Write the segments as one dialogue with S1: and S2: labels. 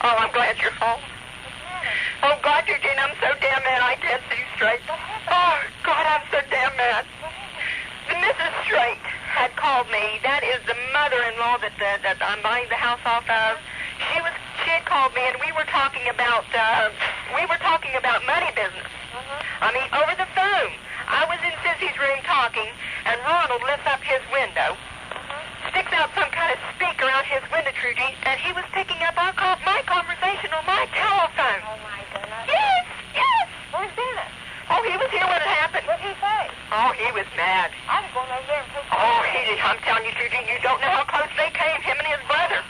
S1: Oh, I'm glad you're home. Oh, God, Eugene, I'm so damn mad I can't see straight. Oh, God, I'm so damn mad. The Mrs. Straight had called me. That is the mother-in-law that I'm buying the house off of. She had called me, and we were talking about money business. I mean, over the phone. I was in Sissy's room talking, and Ronald lifts up his window, sticks out some kind of speaker out his window, Trudy, and he was picking up my conversation on my telephone.
S2: Oh, my goodness.
S1: Yes, yes.
S2: Where's Dennis?
S1: Oh, he was here when it happened.
S2: What did he say?
S1: Oh, he was mad.
S2: I was going over there and put
S1: I'm telling you, Trudy, you don't know how close they came, him and his brother.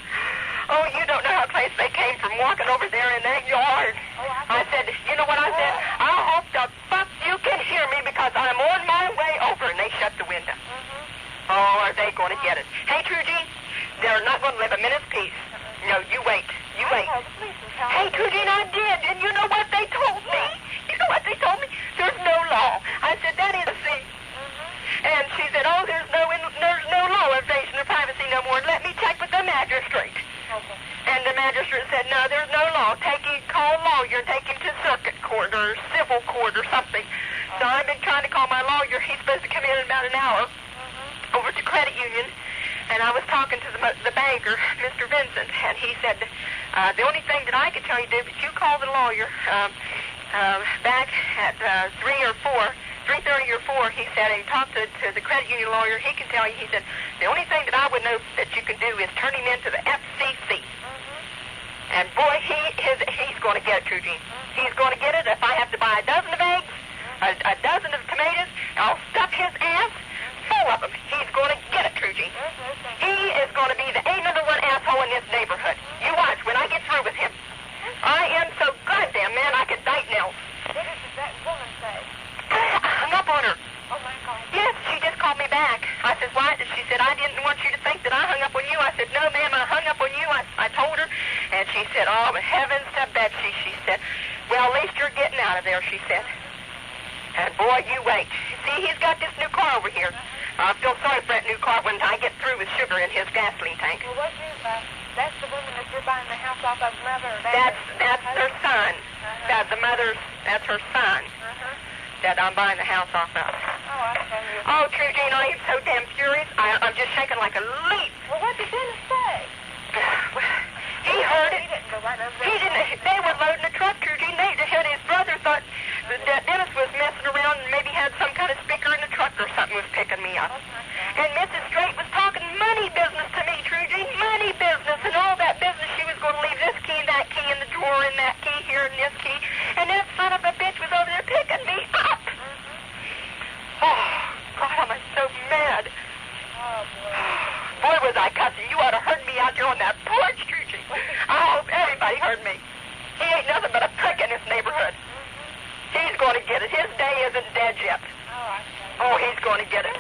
S1: Oh, you don't know how close they came from walking over there in that yard.
S2: Oh,
S1: I said, you know what I said? I hope the fuck you can hear me because I'm on my way over, and they shut the window. Oh, are they going to get it? Hey, Trudy, they're not going to live a minute's peace. No, you wait. You wait. Hey, Trudy, I did, and you know what they told me? You know what they told me? There's no law. I said, that is a C. And she said, oh, there's no law invasion of privacy no more. Let me check with the magistrate.
S2: Okay.
S1: And the magistrate said, no, there's no law. Call a lawyer and take him to circuit court or civil court or something. So I've been trying to call my lawyer. He's supposed to come in about an hour over to credit union. And I was talking to the banker, Mr. Vincent, and he said, the only thing that I could tell you to do is you call the lawyer back at 3:30 or 4, he said, and talk to the credit union lawyer. He can tell you, he said, the only thing that I would know that you can do is turn him into the FCC. And boy, he's going to get it, Trudy. He's going to get it. If I have to buy a dozen of eggs, a dozen of tomatoes, I'll stuff his ass full of them. He's going to get it, Trudy. He is going to be the #1 asshole in this neighborhood. You watch when I get through with him. I am so goddamn man I could bite nails.
S2: What did that woman say?
S1: I hung up on her.
S2: Oh, my God.
S1: Yes, she just called me back. I said, why? She said, I didn't want you to think that I hung up on you. I said, no, ma'am, I hung up on you. I told her. And she said, oh, heavens to Betsy, she said. Well, at least you're getting out of there, she said. And boy, you wait. See, he's got this new car over here. I feel sorry for that new car when I get through with sugar in his gasoline tank.
S2: Well, that's the woman that you're buying the house off of, mother?
S1: That's her son. That's her son that I'm buying the house off of.
S2: Oh, I tell you.
S1: Oh, True Jean, I am so damn furious. I'm just shaking like a leaf.
S2: Well, what did Dennis say?
S1: He heard it.
S2: He didn't go right over there.
S1: He didn't. They were loading a truck, True Jean. His brother thought that Dennis was messing around and maybe had some kind of speaker in the truck or something was picking me up. And Mrs. Straight was talking money business to me, True Jean. Money business and all that business. She was going to leave this key and that key in the drawer and that key here and this key. And that son of a bitch was over there picking me up. Oh, God, I'm so mad.
S2: Oh, boy.
S1: Boy, was I cussing. You ought to heard me out there on that porch, True Jean. I hope everybody heard me. He ain't nothing but a prick in this neighborhood. He's going to get it. His day isn't dead yet. Oh, he's going to get it.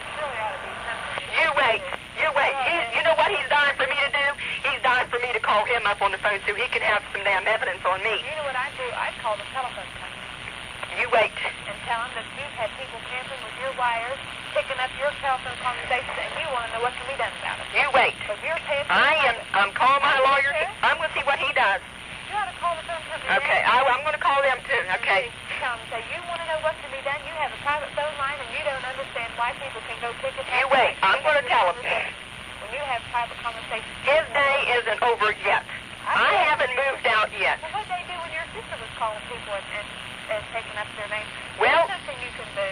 S1: You wait. You wait. You know what he's dying for me to do? He's dying for me to call him up on the phone so he can have some damn evidence on me.
S2: You know what I'd do? I'd call the telephone company.
S1: You wait.
S2: And tell them that you've had people tampering with your wires, picking up your telephone conversations, and you want to know what can be done about it.
S1: You wait.
S2: But you're paying for
S1: I'm calling my lawyer. I'm going to see what he does.
S2: You ought to call the phone company.
S1: Okay, I'm going to call them too. Okay.
S2: Tell them, say, you want to know what can be done? You have a private phone line, and you don't understand why people can go pick it up.
S1: You wait. I'm going to tell him.
S2: When you have private conversations.
S1: His day isn't over yet. I haven't moved out yet.
S2: Well, what did they do when your sister was calling people and taking up their names?
S1: Well,
S2: there's nothing you can do.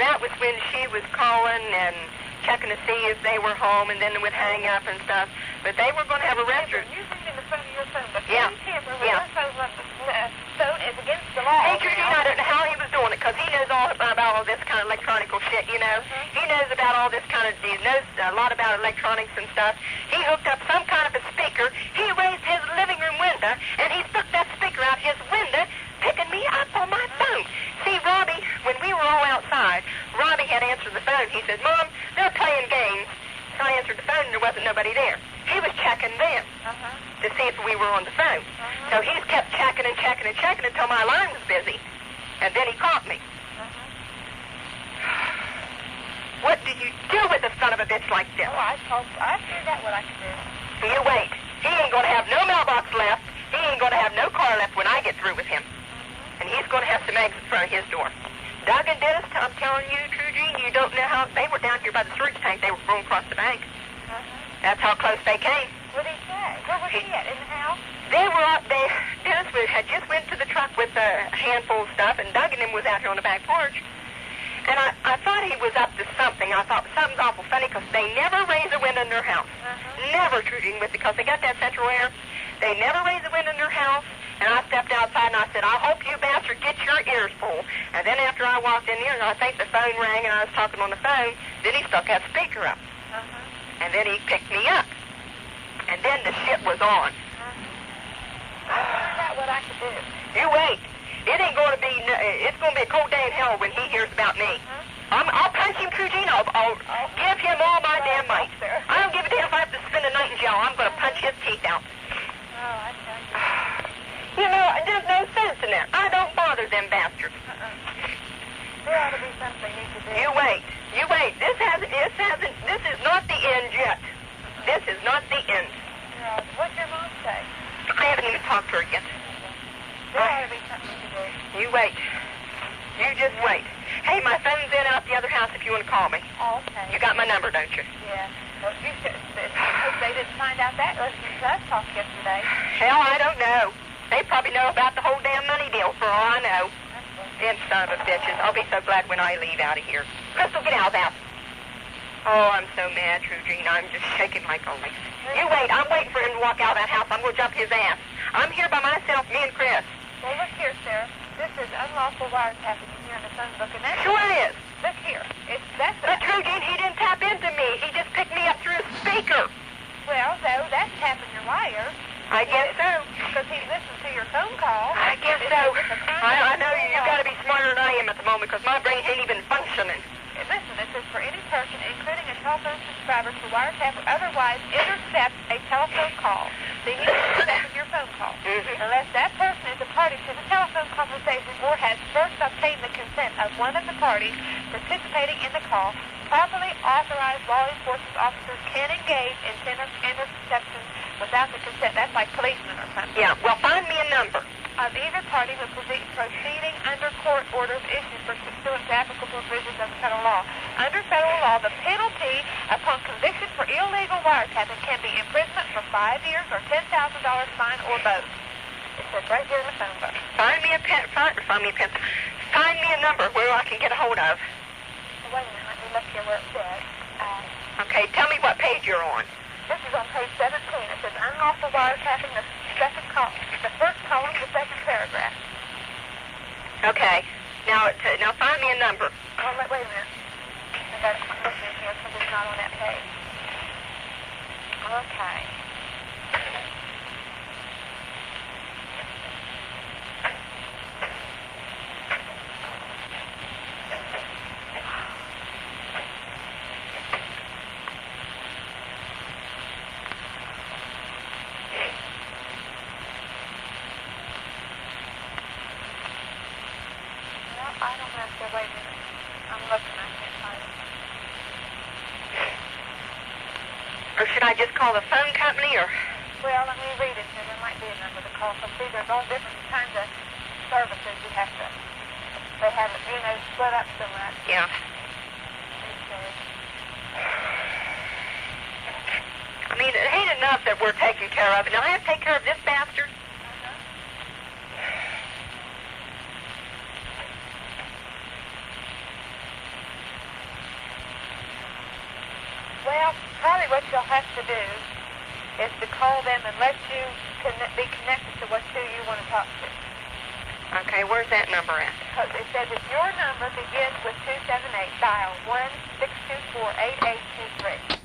S1: that was when she was calling and checking to see if they were home, and then they would hang up and stuff. But they were going to have a restaurant.
S2: You're reading the phone of your phone, but
S1: Yeah.
S2: tamper with your phone is against the law.
S1: Hey, Trudy, I don't know how he was doing it, because he knows all about all this kind of electronic shit, you know. He knows about all this kind of, he knows a lot about electronics and stuff. He hooked up some kind of a speaker. He raised his living room window, and he stuck that speaker out his window, picking me up on my phone. See, Robbie, when we were all outside, Robbie had answered the phone. He said, Mom, they're playing games. I answered the phone and there wasn't nobody there. He was checking then to see if we were on the phone. So he's kept checking and checking and checking until my line was busy. And then he caught me. What do you do with a son of a bitch like this?
S2: Oh, I figured out what I could do.
S1: You wait. He ain't going to have no mailbox left. He ain't going to have no car left when I get through with him. And he's going to have some eggs in front of his door. Doug and Dennis, I'm telling you, True Gene, you don't know how... They were down here by the sewage tank. They were going across the bank. That's how close they came.
S2: What did he say? Where was he at? In the house?
S1: They were out there. Dennis had just went to the truck with a handful of stuff, and Doug and him was out here on the back porch. And I thought he was up to something. I thought something's awful funny because they never raise a window in their house. Never, True Gene, because they got that central air. They never raise a window in their house. And I stepped outside and I said, I hope you bastard get your ears full. And then after I walked in here, I think the phone rang and I was talking on the phone. Then he stuck that speaker up. And then he picked me up. And then the shit was on.
S2: I figured out what I could do.
S1: You wait. It ain't going to be, it's going to be a cold day in hell when he hears about me. I'll punch him, True Gene. I'll give him all my damn might. I don't give a damn if I have to spend a night in jail. I'm going to punch his teeth out.
S2: Oh, I tell you.
S1: You know, there's no sense in that. I don't bother them bastards.
S2: There ought to be something you could do.
S1: You wait. You wait. This is not the end yet. This is not the end.
S2: What's your mom say?
S1: I haven't even talked to her yet.
S2: There ought to be something to do.
S1: You wait. You just wait. Hey, my phone's in out the other house if you want to call me.
S2: Oh, okay.
S1: You got my number, don't you?
S2: Yeah. Well, you should. They didn't find out that listening to us talk yesterday.
S1: Hell, I don't know. They probably know about the whole damn money deal for all I know. Them son of a bitches. I'll be so glad when I leave out of here. Crystal, get out of the house. Oh, I'm so mad, True Gene. I'm just shaking like always. You wait. I'm waiting for him to walk out of that house. I'm going to jump his ass. I'm here by myself, me and Chris.
S2: Well, look here, Sarah. This is unlawful wiretapping here in the phone book, and that's...
S1: Sure it is.
S2: Look here.
S1: But True Gene, he didn't tap into me. He just picked me up through a speaker.
S2: Well, so that's tapping your wire.
S1: I guess so.
S2: Because he listened to your phone call.
S1: I guess so. I know you got to be smarter than I am at the moment because my brain ain't even functioning.
S2: Listen, it says for any person, including a telephone subscriber, to wiretap or otherwise intercept a telephone call. So you need to intercept your phone call. Unless that person is a party to the telephone conversation or has first obtained the consent of one of the parties participating in the call, properly authorized law enforcement officers can engage in interception without the consent. That's like policemen or something.
S1: Yeah, well, find me a number.
S2: Of either party who proceeding under court orders issued pursuant to applicable provisions of federal law. Under federal law, the penalty upon conviction for illegal wiretapping can be imprisonment for 5 years or $10,000 fine or both. It says right here in the phone book.
S1: Find me a number where I can get a hold of.
S2: Wait a minute, let me look here where it says.
S1: Okay, tell me what page you're on.
S2: This is on page 17. It says unlawful wiretapping, the second column, the first column, the second paragraph.
S1: Okay. Now find me a number.
S2: Oh, wait a minute. I got it listening here because it's not on that page. Okay. I don't have to wait a minute. I'm looking, I can't find it.
S1: Or should I just call the phone company or?
S2: Well, let me read it here. There might be a number to call. So see, there's all different kinds of services you have to, they have it, split up so much.
S1: Yeah.
S2: Okay.
S1: I mean, it ain't enough that we're taking care of it. Now I have to take care of this bastard.
S2: Well, probably what you'll have to do is to call them and let you be connected to who you want to talk to.
S1: Okay, where's that number at?
S2: Because it says if your number begins with 278, dial 1-624-8823.